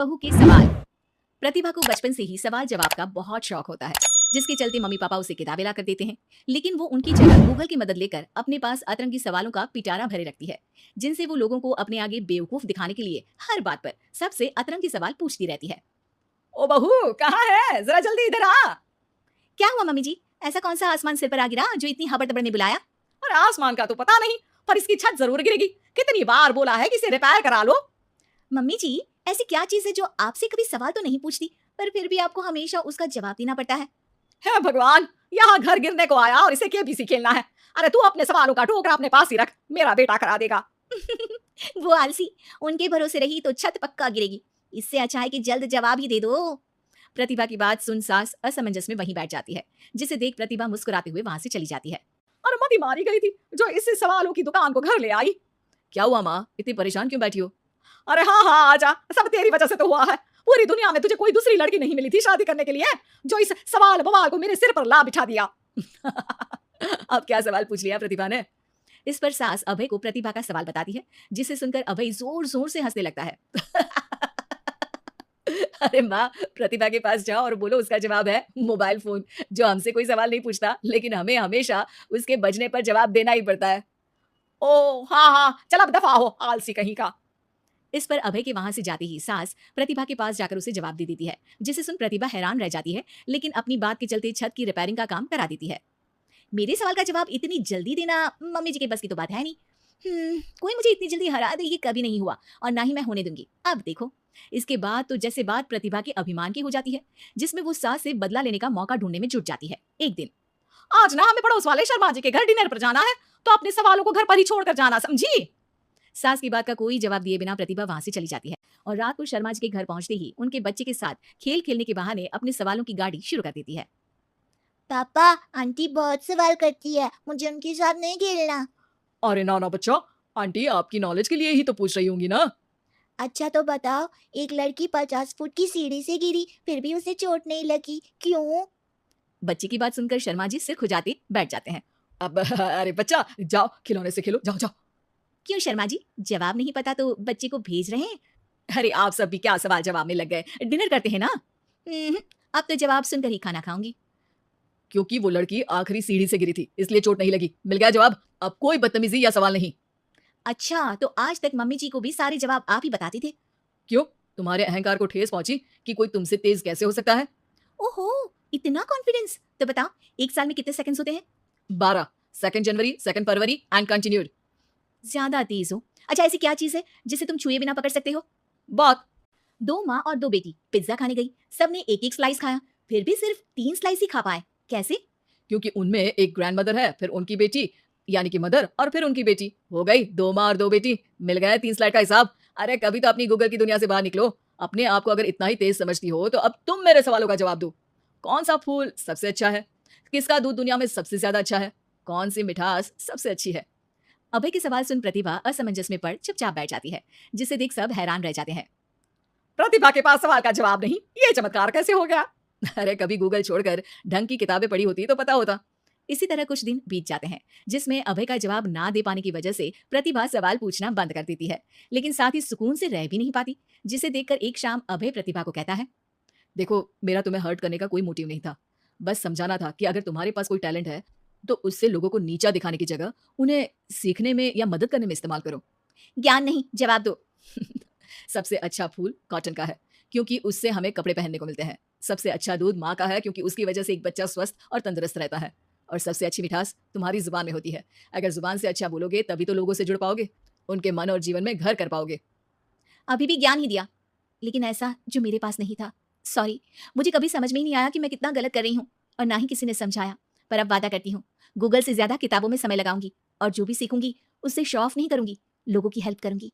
बहू के सवाल। प्रतिभा को बचपन से ही सवाल जवाब का बहुत शौक होता है, जिसके चलते मम्मी पापा उसे किताबें ला कर देते हैं। लेकिन वो उनकी जगह गूगल की मदद लेकर अपने पास अतरंगी सवालों का पिटारा भरे रखती है, जिनसे वो लोगों को अपने आगे बेवकूफ दिखाने के लिए हर बात पर सबसे अतरंगी सवाल पूछती रहती है। ओ बहू, कहाँ है? जरा जल्दी इधर आ। क्या हुआ मम्मी जी? ऐसा कौन सा आसमान सिर पर आ गिरा जो इतनी हबड़ ने बुलाया? अरे आसमान का तो पता नहीं, पर इसकी छत जरूर गिरेगी। कितनी बार बोला है कि इसे रिपेयर करा लो। मम्मी जी, ऐसी क्या चीज है जो आपसे कभी सवाल तो नहीं पूछती, पर फिर भी आपको हमेशा उसका जवाब देना पड़ता है? हे भगवान, यहाँ घर गिरने को आया और इसे केबीसी खेलना है। अरे तू अपने सवालों का टोकरा अपने पास ही रख, मेरा बेटा करा देगा। वो आलसी, उनके भरोसे रही तो छत पक्का गिरेगी। इससे अच्छा है कि जल्द जवाब ही दे दो। प्रतिभा की बात सुन सास असमंजस में वहीं बैठ जाती है, जिसे देख प्रतिभा मुस्कुराते हुए वहां से चली जाती है। और मती मारी गई थी जो इस सवालों की दुकान को घर ले आई। क्या हुआ माँ, इतनी परेशान क्यों बैठी हो? अरे हाँ हाँ, आजा, सब तेरी वजह से तो हुआ है। पूरी दुनिया में तुझे कोई दूसरी लड़की नहीं मिली थी शादी करने के लिए, जो इस सवाल बवाल को मेरे सिर पर ला बिठा दिया। अब क्या सवाल पूछ लिया प्रतिभा ने? इस पर सास अभय को प्रतिभा का सवाल बताती है, जिसे सुनकर अभय जोर जोर से हंसने लगता है। अरे माँ, प्रतिभा के पास जाओ और बोलो उसका जवाब है मोबाइल फोन, जो हमसे कोई सवाल नहीं पूछता, लेकिन हमें हमेशा उसके बजने पर जवाब देना ही पड़ता है। ओ हाँ हाँ, चल अब दफा हो, आलसी कहीं का। इस पर अभय के वहां से जाते ही सास प्रतिभा के पास जाकर उसे जवाब दे देती है, जिसे सुन प्रतिभा हैरान रह जाती है, लेकिन अपनी बात के चलते छत की रिपेयरिंग का काम करा देती है। मेरे सवाल का जवाब इतनी जल्दी देना मम्मी जी के बस की तो बात है नहीं। कोई मुझे इतनी जल्दी हरा दे ये कभी नहीं हुआ, और ना ही मैं होने दूंगी। अब देखो, इसके बाद तो जैसे बात प्रतिभा के अभिमान की हो जाती है, जिसमें वो सास से बदला लेने का मौका ढूंढने में जुट जाती है। एक दिन, आज ना हमें पड़ोस वाले शर्मा जी के घर डिनर पर जाना है, तो अपने सवालों को घर पर ही छोड़कर जाना, समझी? सास की बात का कोई जवाब दिए बिना प्रतिभा वहां से चली जाती है, और रात को शर्मा जी के घर पहुंचते ही उनके बच्चे के साथ खेल खेलने के बहाने अपने सवालों की गाड़ी शुरू कर देती है। पापा, आंटी बहुत सवाल करती है, मुझे उनके साथ नहीं खेलना। अरे ना ना बच्चा, आंटी आपकी नॉलेज के लिए ही तो पूछ रही होंगी ना। अच्छा तो बताओ, एक लड़की 50 फुट की सीढ़ी से गिरी, फिर भी उसे चोट नहीं लगी, क्यों? बच्चे की बात सुनकर शर्मा जी सिर खुजाते बैठ जाते हैं। अब अरे बच्चा, जाओ खिलौने से खेलो, जाओ जाओ। क्यों शर्मा जी, जवाब नहीं पता तो बच्चे को भेज रहे हैं? अरे आप सब भी क्या सवाल जवाब में लग गए? डिनर करते हैं ना। अब तो जवाब सुनकर ही खाना खाऊंगी। क्योंकि वो लड़की आखिरी सीढ़ी से गिरी थी, इसलिए चोट नहीं लगी। मिल गया जवाब। अब कोई बदतमीजी या सवाल नहीं। अच्छा, तो आज तक मम्मी जी को भी सारे जवाब आप ही बताते थे? क्यों, तुम्हारे अहंकार को ठेस पहुंची कि कोई तुमसे तेज कैसे हो सकता है? ओहो, इतना कॉन्फिडेंस। तो बताओ, एक साल में कितने सेकंड्स होते हैं? 12। 2 जनवरी, 2 फरवरी एंड कंटिन्यूड। ज्यादा तेज हो। अच्छा, ऐसी क्या चीज है जिसे तुम छुए बिना पकड़ सकते हो? बात। 2 माँ और 2 बेटी पिज्जा खाने गई, सबने एक एक स्लाइस खाया, फिर भी सिर्फ 3 स्लाइस ही खा पाए। कैसे? क्योंकि उनमें एक ग्रैंड मदर है, फिर उनकी बेटी यानी कि मदर, और फिर उनकी बेटी। हो गई 2 माँ और 2 बेटी। मिल गया 3 स्लाइड का हिसाब। अरे कभी तो अपनी गूगल की दुनिया से बाहर निकलो। अपने आप को अगर इतना ही तेज समझती हो तो अब तुम मेरे सवालों का जवाब दो। कौन सा फूल सबसे अच्छा है? किसका दूध दुनिया में सबसे ज्यादा अच्छा है? कौन सी मिठास सबसे अच्छी है? अभय के सवाल सुन प्रतिभा असमंजस में पड़ चुपचाप बैठ जाती है, जिसे देख सब हैरान रह जाते हैं। प्रतिभा के पास सवाल का जवाब नहीं, ये चमत्कार कैसे हो गया? अरे कभी गूगल छोड़कर ढंग की किताबें पढ़ी होती तो पता होता। इसी तरह कुछ दिन बीत जाते हैं, जिसमें अभय का जवाब ना दे पाने की वजह से प्रतिभा सवाल पूछना बंद कर देती है, लेकिन साथ ही सुकून से रह भी नहीं पाती, जिसे देखकर एक शाम अभय प्रतिभा को कहता है। देखो, मेरा तुम्हें हर्ट करने का कोई मोटिव नहीं था। बस समझाना था कि अगर तुम्हारे पास कोई टैलेंट है तो उससे लोगों को नीचा दिखाने की जगह उन्हें सीखने में या मदद करने में इस्तेमाल करो। ज्ञान नहीं, जवाब दो। सबसे अच्छा फूल कॉटन का है, क्योंकि उससे हमें कपड़े पहनने को मिलते हैं। सबसे अच्छा दूध माँ का है, क्योंकि उसकी वजह से एक बच्चा स्वस्थ और तंदुरुस्त रहता है। और सबसे अच्छी मिठास तुम्हारी जुबान में होती है। अगर जुबान से अच्छा बोलोगे तभी तो लोगों से जुड़ पाओगे, उनके मन और जीवन में घर कर पाओगे। अभी भी ज्ञान ही दिया, लेकिन ऐसा जो मेरे पास नहीं था। सॉरी, मुझे कभी समझ में ही नहीं आया कि मैं कितना गलत कर रही हूँ, और ना ही किसी ने समझाया। पर अब वादा करती हूँ, गूगल से ज्यादा किताबों में समय लगाऊंगी, और जो भी सीखूंगी उससे शो ऑफ नहीं करूंगी, लोगों की हेल्प करूंगी।